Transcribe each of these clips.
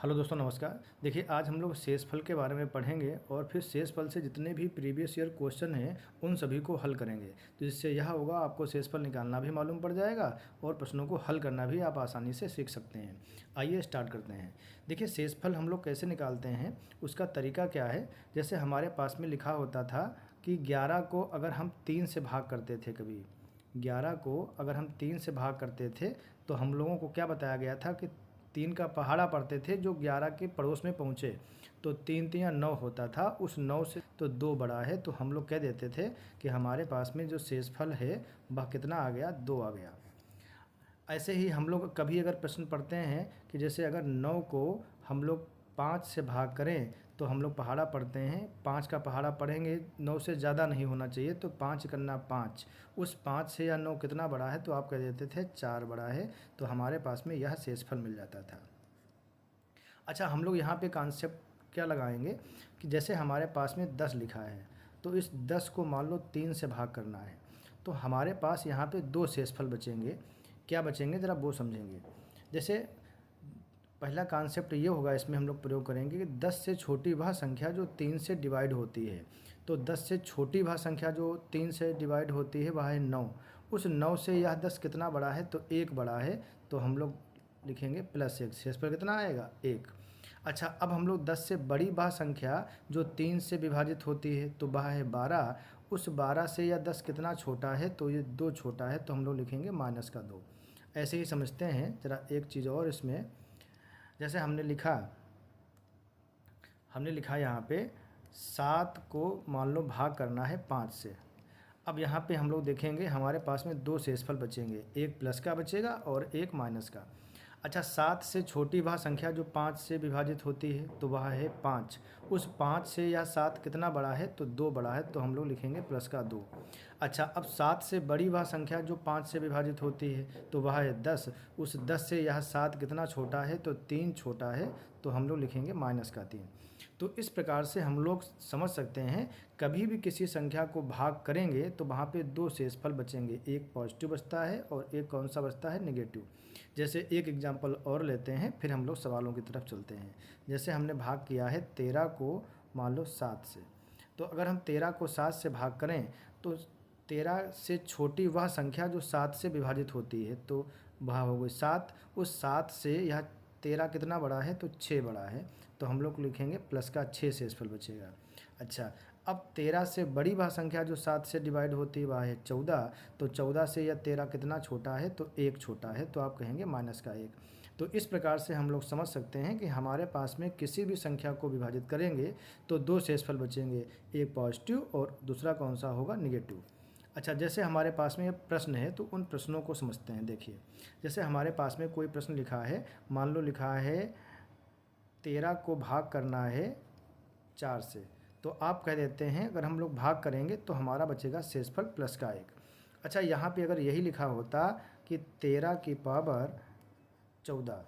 Hello दोस्तों, नमस्कार। देखिए, आज हम लोग शेषफल के बारे में पढ़ेंगे और फिर शेषफल से जितने भी प्रीवियस ईयर क्वेश्चन हैं उन सभी को हल करेंगे। तो जिससे यह होगा, आपको शेषफल निकालना भी मालूम पड़ जाएगा और प्रश्नों को हल करना भी आप आसानी से सीख सकते हैं। आइए स्टार्ट करते हैं। देखिए, शेषफल हम लोग कैसे निकालते हैं, उसका तरीका क्या है। जैसे हमारे पास में लिखा होता था कि 11 को अगर हम 3 से भाग करते थे, कभी 11 को अगर हम 3 से भाग करते थे तो हम लोगों को क्या बताया गया था कि 3 का पहाड़ा पढ़ते थे जो 11 के पड़ोस में पहुँचे तो 3 3 या 9 होता था। उस 9 से तो 2 बड़ा है, तो हम लोग कह देते थे कि हमारे पास में जो शेषफल है वह कितना आ गया, 2 आ गया। ऐसे ही हम लोग कभी अगर प्रश्न पढ़ते हैं कि जैसे अगर 9 को हम लोग 5 से भाग करें तो हम लोग पहाड़ा पढ़ते हैं, 5 का पहाड़ा पढ़ेंगे, 9 से ज़्यादा नहीं होना चाहिए, तो 5 करना 5। उस 5 से या 9 कितना बड़ा है, तो आप कह देते थे 4 बड़ा है, तो हमारे पास में यह शेषफल मिल जाता था। अच्छा, हम लोग यहाँ पे कॉन्सेप्ट क्या लगाएंगे कि जैसे हमारे पास में 10 लिखा है, तो इस 10 को मान लो 3 से भाग करना है, तो हमारे पास यहाँ पे 2 शेषफल बचेंगे। क्या बचेंगे, ज़रा वो समझेंगे। जैसे पहला कॉन्सेप्ट ये होगा, इसमें हम लोग प्रयोग करेंगे कि 10 से छोटी वह संख्या जो 3 से डिवाइड होती है। तो 10 से छोटी वह संख्या जो 3 से डिवाइड होती है वह है 9। उस 9 से यह 10 कितना बड़ा है, तो 1 बड़ा है, तो हम लोग लिखेंगे +1। शेष पर कितना आएगा, 1। अच्छा, अब हम लोग 10 से बड़ी वह संख्या जो 3 से विभाजित होती है तो वह है 12। उस 12 से यह 10 कितना छोटा है, तो ये 2 छोटा है, तो हम लोग लिखेंगे -2। ऐसे ही समझते हैं। ज़रा एक चीज़ और इसमें, जैसे हमने लिखा यहाँ पे 7 को मान लो भाग करना है 5 से। अब यहाँ पे हम लोग देखेंगे हमारे पास में 2 शेषफल बचेंगे, एक प्लस का बचेगा और एक माइनस का। अच्छा, 7 से छोटी वह संख्या जो 5 से विभाजित होती है तो वह है 5। उस 5 से यह 7 कितना बड़ा है, तो 2 बड़ा है, तो हम लोग लिखेंगे +2। अच्छा, अब 7 से बड़ी वह संख्या जो 5 से विभाजित होती है तो वह है 10। उस 10 से यह 7 कितना छोटा है, तो 3 छोटा है, तो हम लोग लिखेंगे -3। तो इस प्रकार से हम लोग समझ सकते हैं, कभी भी किसी संख्या को भाग करेंगे तो वहाँ पे 2 शेषफल बचेंगे, एक पॉजिटिव बचता है और एक कौन सा बचता है, नेगेटिव। जैसे एक एग्जांपल और लेते हैं, फिर हम लोग सवालों की तरफ चलते हैं। जैसे हमने भाग किया है 13 को मान लो 7 से, तो अगर हम 13 को 7 से भाग करें तो 13 से छोटी वह संख्या जो 7 से विभाजित होती है तो वह हो गई 7। उस 7 से यह 13 कितना बड़ा है, तो 6 बड़ा है, तो हम लोग लिखेंगे +6 शेषफल बचेगा। अच्छा, अब 13 से बड़ी वह संख्या जो 7 से डिवाइड होती है वह है 14। तो 14 से यह 13 कितना छोटा है, तो 1 छोटा है, तो आप कहेंगे -1। तो इस प्रकार से हम लोग समझ सकते हैं कि हमारे पास में किसी भी संख्या को विभाजित करेंगे तो 2 शेषफल बचेंगे, एक पॉजिटिव और दूसरा कौन सा होगा, निगेटिव। अच्छा, जैसे हमारे पास में ये प्रश्न है तो उन प्रश्नों को समझते हैं। देखिए, जैसे हमारे पास में कोई प्रश्न लिखा है, मान लो लिखा है 13 को भाग करना है 4 से, तो आप कह देते हैं अगर हम लोग भाग करेंगे तो हमारा बचेगा शेषफल +1। अच्छा, यहाँ पे अगर यही लिखा होता कि 13 की पावर 14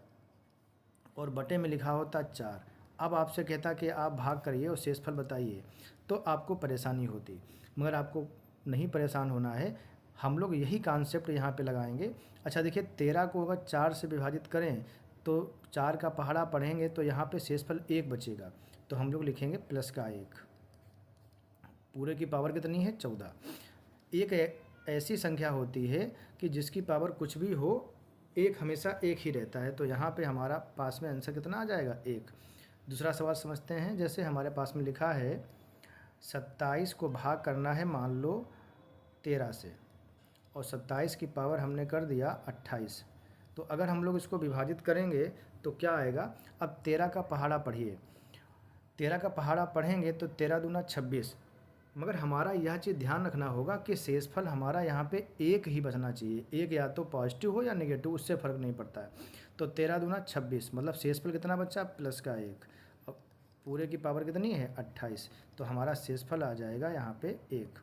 और बटे में लिखा होता 4, अब आपसे कहता कि आप भाग करिए और शेषफल बताइए, तो आपको परेशानी होती। मगर आपको नहीं परेशान होना है, हम लोग यही कॉन्सेप्ट यहाँ पे लगाएंगे। अच्छा देखिए, 13 को अगर 4 से विभाजित करें तो 4 का पहाड़ा पढ़ेंगे तो यहाँ पे शेषफल 1 बचेगा, तो हम लोग लिखेंगे +1। पूरे की पावर कितनी है, 14। एक ऐसी संख्या होती है कि जिसकी पावर कुछ भी हो, एक हमेशा एक ही रहता है, तो यहाँ पे हमारा पास में आंसर कितना आ जाएगा, 1। दूसरा सवाल समझते हैं। जैसे हमारे पास में लिखा है 27 को भाग करना है मान लो 13 से, और 27 की पावर हमने कर दिया 28। तो अगर हम लोग इसको विभाजित करेंगे तो क्या आएगा, अब 13 का पहाड़ा पढ़िए। 13 का पहाड़ा पढ़ेंगे तो 13 दूना 26। मगर हमारा यह चीज़ ध्यान रखना होगा कि शेषफल हमारा यहाँ पे एक ही बचना चाहिए, एक या तो पॉजिटिव हो या नेगेटिव, उससे फ़र्क नहीं पड़ता है। तो 13 दूना 26, मतलब शेषफल कितना बचा, +1। अब पूरे की पावर कितनी है, 28, तो हमारा शेषफल आ जाएगा यहाँ पे 1।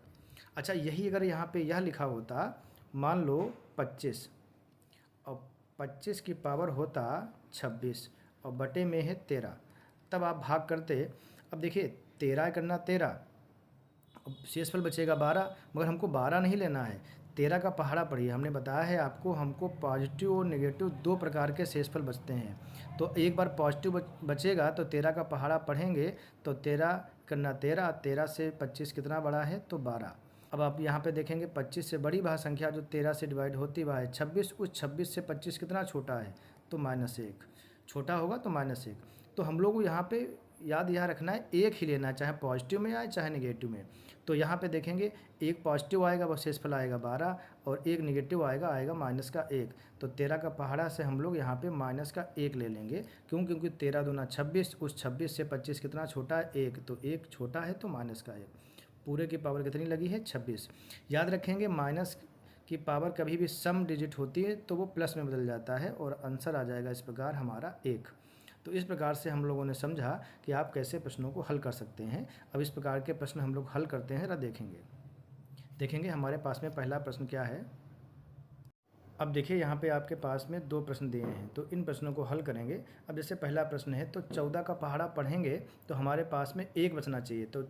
अच्छा, यही अगर यहाँ पे यह लिखा होता मान लो 25 और 25 की पावर होता 26 और बटे में है 13, तब आप भाग करते। अब देखिए 13 करना 13, अब शेषफल बचेगा 12, मगर हमको 12 नहीं लेना है, 13 का पहाड़ा पढ़िए। हमने बताया है आपको, हमको पॉजिटिव और नेगेटिव दो प्रकार के शेषफल बचते हैं। तो एक बार पॉजिटिव बचेगा तो 13 का पहाड़ा पढ़ेंगे तो 13 करना 13, 13 से 25 कितना बड़ा है तो 12। अब आप यहाँ पे देखेंगे 25 से बड़ी भाग संख्या जो 13 से डिवाइड होती वह है 26। उस 26 से 25 कितना छोटा है तो -1, छोटा होगा तो -1। तो हम लोग को यहाँ पे याद यहाँ रखना है, एक ही लेना है, चाहे पॉजिटिव में आए चाहे नेगेटिव में। तो यहाँ पे देखेंगे एक पॉजिटिव आएगा वो शेषफल आएगा 12 और एक नेगेटिव आएगा -1। तो 13 का पहाड़ा से हम लोग यहाँ पे -1 ले लेंगे। क्यों? क्योंकि 13 दूना 26, उस 26 से 25 कितना छोटा है 1, तो 1 छोटा है तो -1। पूरे की पावर कितनी लगी है 26। याद रखेंगे माइनस की पावर कभी भी सम डिजिट होती है तो वो प्लस में बदल जाता है और आंसर आ जाएगा इस प्रकार हमारा 1। तो इस प्रकार से हम लोगों ने समझा कि आप कैसे प्रश्नों को हल कर सकते हैं। अब इस प्रकार के प्रश्न हम लोग हल करते हैं, देखेंगे हमारे पास में पहला प्रश्न क्या है। अब देखिए यहाँ पे आपके पास में दो प्रश्न दिए हैं तो इन प्रश्नों को हल करेंगे। अब जैसे पहला प्रश्न है तो 14 का पहाड़ा पढ़ेंगे तो हमारे पास में 1 बचना चाहिए। तो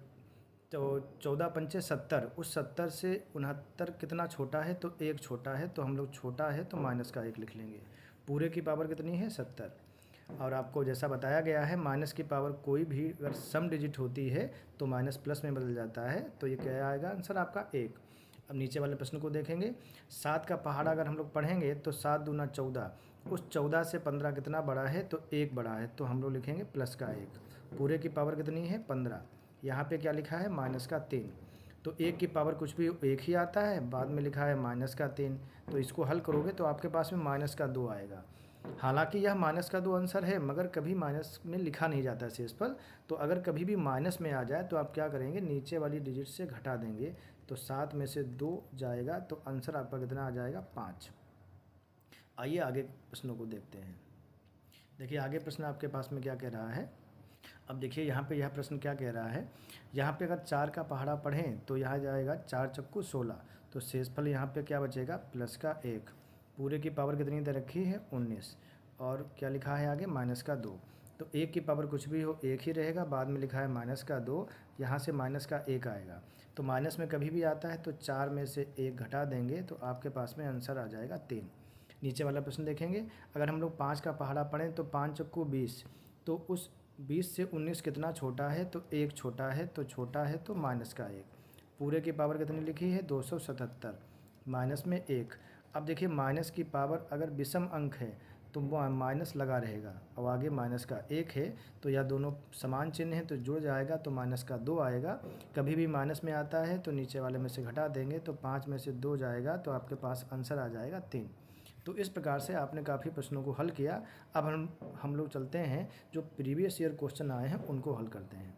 14 पंचे 70, उस 70 से 69 कितना छोटा है तो 1 छोटा है। तो हम लोग छोटा है तो -1 लिख लेंगे। पूरे की पावर कितनी है 70। और आपको जैसा बताया गया है माइनस की पावर कोई भी अगर सम डिजिट होती है तो माइनस प्लस में बदल जाता है। तो ये क्या आएगा आंसर आपका 1। अब नीचे वाले प्रश्न को देखेंगे। 7 का पहाड़ा अगर हम लोग पढ़ेंगे तो 7 दूना 14, उस 14 से 15 कितना बड़ा है तो 1 बड़ा है। तो हम लोग लिखेंगे +1। पूरे की पावर कितनी है 15। यहाँ पे क्या लिखा है -3। तो 1 की पावर कुछ भी 1 ही आता है, बाद में लिखा है -3। तो इसको हल करोगे तो आपके पास में -2 आएगा। हालांकि यह -2 आंसर है मगर कभी माइनस में लिखा नहीं जाता है शेषफल। तो अगर कभी भी माइनस में आ जाए तो आप क्या करेंगे, नीचे वाली डिजिट से घटा देंगे। तो 7 में से 2 जाएगा तो आंसर आपका कितना आ जाएगा 5। आइए आगे प्रश्नों को देखते हैं। देखिए आगे प्रश्न आपके पास में क्या कह रहा है। अब देखिए यहाँ पे यह प्रश्न क्या कह रहा है। यहाँ पे अगर 4 का पहाड़ा पढ़ें तो यहाँ जाएगा 4 चक्कू 16। तो शेषफल यहाँ पे क्या बचेगा +1। पूरे की पावर कितनी दे रखी है 19 और क्या लिखा है आगे -2। तो 1 की पावर कुछ भी हो 1 ही रहेगा, बाद में लिखा है -2, यहाँ से -1 आएगा। तो माइनस में कभी भी आता है तो 4 में से 1 घटा देंगे तो आपके पास में आंसर आ जाएगा 3। नीचे वाला प्रश्न देखेंगे। अगर हम लोग 5 का पहाड़ा पढ़ें तो 5 चक्कू 20, तो उस 20 से 19 कितना छोटा है तो 1 छोटा है। तो छोटा है तो -1। पूरे की पावर कितनी लिखी है 277, माइनस में 1। अब देखिए माइनस की पावर अगर विषम अंक है तो वो माइनस लगा रहेगा और आगे -1 है तो यह दोनों समान चिन्ह हैं तो जुड़ जाएगा तो -2 आएगा। कभी भी माइनस में आता है तो नीचे वाले में से घटा देंगे तो 5 में से 2 जाएगा तो आपके पास आंसर आ जाएगा 3। तो इस प्रकार से आपने काफ़ी प्रश्नों को हल किया। अब हम लोग चलते हैं जो प्रीवियस ईयर क्वेश्चन आए हैं उनको हल करते हैं।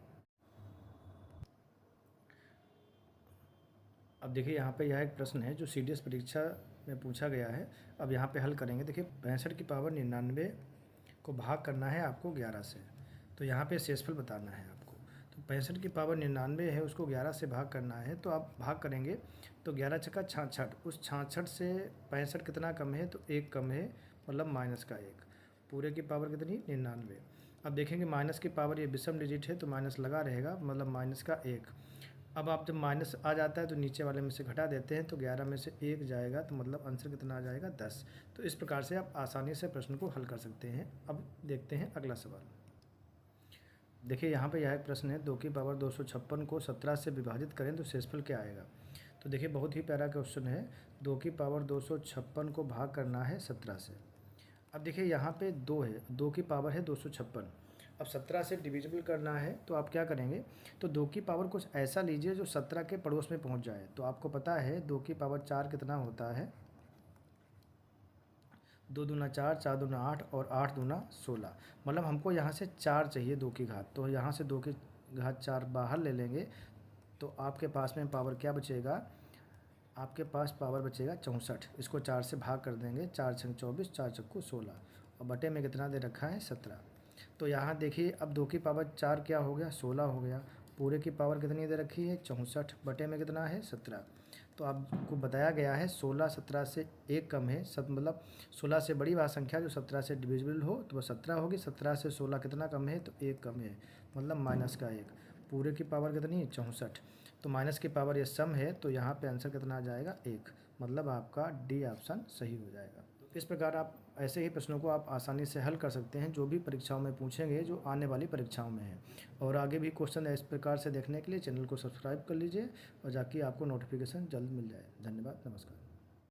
अब देखिए यहाँ पे यह एक प्रश्न है जो CDS परीक्षा में पूछा गया है। अब यहाँ पे हल करेंगे। देखिए 65 की पावर 99 को भाग करना है आपको 11 से। तो यहाँ पे शेषफल बताना है आपको। तो 65 की पावर 99 है उसको 11 से भाग करना है। तो आप भाग करेंगे तो 11 छक्का 66, उस 66 से 65 कितना कम है तो 1 कम है, मतलब -1। पूरे की पावर कितनी 99। अब देखेंगे माइनस की पावर ये विषम डिजिट है तो माइनस लगा रहेगा, मतलब -1। अब आप जब माइनस आ जाता है तो नीचे वाले में से घटा देते हैं तो 11 में से 1 जाएगा तो मतलब आंसर कितना आ जाएगा 10। तो इस प्रकार से आप आसानी से प्रश्न को हल कर सकते हैं। अब देखते हैं अगला सवाल। देखिए यहाँ पे यह एक प्रश्न है 2 की पावर 256 को 17 से विभाजित करें तो शेषफल क्या आएगा। तो देखिए बहुत ही प्यारा क्वेश्चन है। 2 की पावर 256 को भाग करना है 17 से। अब देखिए यहाँ पे 2 है, 2 की पावर है 256। अब 17 से डिविजिबल करना है तो आप क्या करेंगे, तो 2 की पावर कुछ ऐसा लीजिए जो 17 के पड़ोस में पहुंच जाए। तो आपको पता है 2 की पावर 4 कितना होता है, 2 दूना 4, 4 दूना 8 और 8 दूना 16। मतलब हमको यहाँ से 4 चाहिए 2 की घात। तो यहाँ से 2 की घात 4 बाहर ले लेंगे तो आपके पास में पावर क्या बचेगा, आपके पास पावर बचेगा 64। इसको 4 से भाग कर देंगे, 4 छंग 24, 4 चक्कू 16 और बटे में कितना दे रखा है 17। तो यहाँ देखिए अब 2 की पावर 4 क्या हो गया 16 हो गया। पूरे की पावर कितनी दे रखी है 64, बटे में कितना है 17। तो आपको बताया गया है 16 17 से 1 कम है, मतलब 16 से बड़ी वह संख्या जो 17 से डिविजिबल हो तो वह 17 होगी। 17 से 16 कितना कम है तो 1 कम है, मतलब -1। पूरे की पावर कितनी है 64। तो माइनस की पावर ये सम है तो यहाँ पे आंसर कितना आ जाएगा 1। मतलब आपका डी ऑप्शन सही हो जाएगा। तो इस प्रकार आप ऐसे ही प्रश्नों को आप आसानी से हल कर सकते हैं जो भी परीक्षाओं में पूछेंगे, जो आने वाली परीक्षाओं में है। और आगे भी क्वेश्चन इस प्रकार से देखने के लिए चैनल को सब्सक्राइब कर लीजिए और जाकि आपको नोटिफिकेशन जल्द मिल जाए। धन्यवाद, नमस्कार।